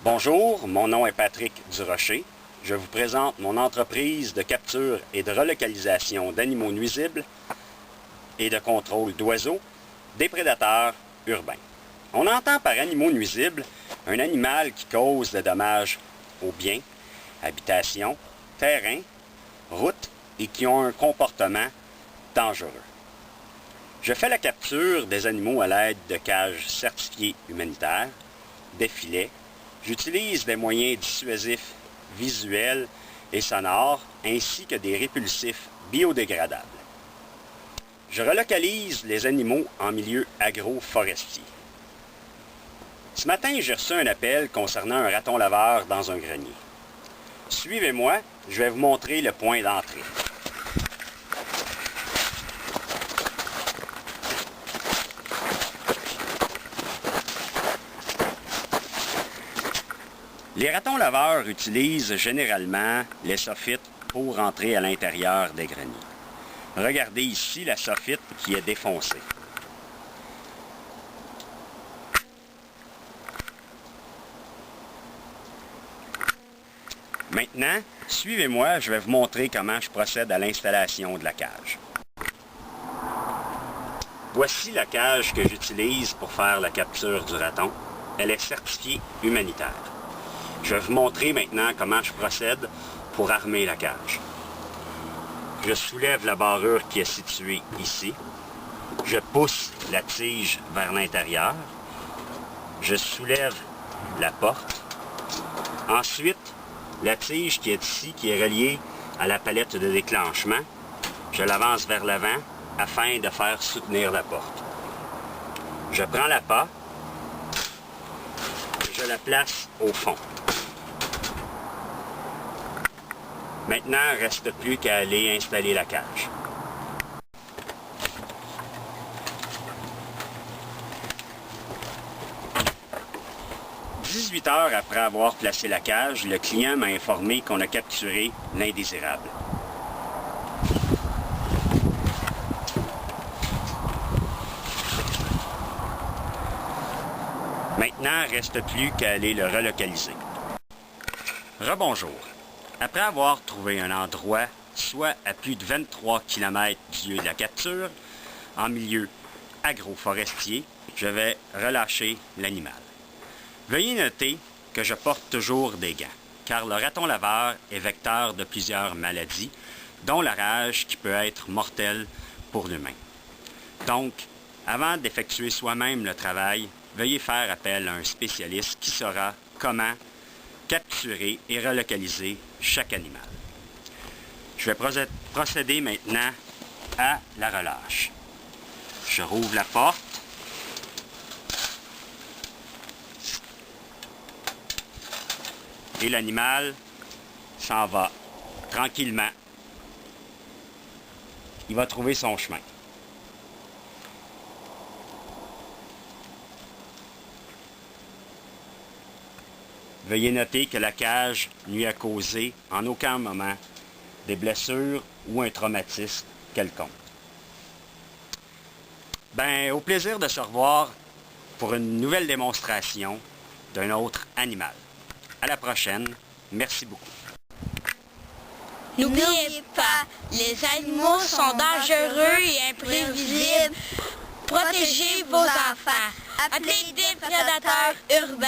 Bonjour, mon nom est Patrick Durocher. Je vous présente mon entreprise de capture et de relocalisation d'animaux nuisibles et de contrôle d'oiseaux, des prédateurs urbains. On entend par animaux nuisibles un animal qui cause des dommages aux biens, habitations, terrains, routes et qui ont un comportement dangereux. Je fais la capture des animaux à l'aide de cages certifiées humanitaires, des filets. J'utilise des moyens dissuasifs visuels et sonores ainsi que des répulsifs biodégradables. Je relocalise les animaux en milieu agro-forestier. Ce matin, j'ai reçu un appel concernant un raton laveur dans un grenier. Suivez-moi, je vais vous montrer le point d'entrée. Les ratons laveurs utilisent généralement les soffites pour entrer à l'intérieur des greniers. Regardez ici la soffite qui est défoncée. Maintenant, suivez-moi, je vais vous montrer comment je procède à l'installation de la cage. Voici la cage que j'utilise pour faire la capture du raton. Elle est certifiée humanitaire. Je vais vous montrer maintenant comment je procède pour armer la cage. Je soulève la barrure qui est située ici. Je pousse la tige vers l'intérieur. Je soulève la porte. Ensuite, la tige qui est ici, qui est reliée à la palette de déclenchement, je l'avance vers l'avant afin de faire soutenir la porte. Je prends l'appât et je la place au fond. Maintenant, il ne reste plus qu'à aller installer la cage. « 18 heures après avoir placé la cage, le client m'a informé qu'on a capturé l'indésirable. Maintenant, il ne reste plus qu'à aller le relocaliser. Rebonjour. Après avoir trouvé un endroit, soit à plus de 23 km du lieu de la capture, en milieu agroforestier, je vais relâcher l'animal. Veuillez noter que je porte toujours des gants, car le raton laveur est vecteur de plusieurs maladies, dont la rage qui peut être mortelle pour l'humain. Donc, avant d'effectuer soi-même le travail, veuillez faire appel à un spécialiste qui saura comment capturer et relocaliser chaque animal. Je vais procéder maintenant à la relâche. Je rouvre la porte. Et l'animal s'en va tranquillement. Il va trouver son chemin. Veuillez noter que la cage ne lui a causé en aucun moment des blessures ou un traumatisme quelconque. Au plaisir de se revoir pour une nouvelle démonstration d'un autre animal. À la prochaine. Merci beaucoup. N'oubliez pas, les animaux sont dangereux et imprévisibles. Protégez vos enfants. Appelez des prédateurs urbains.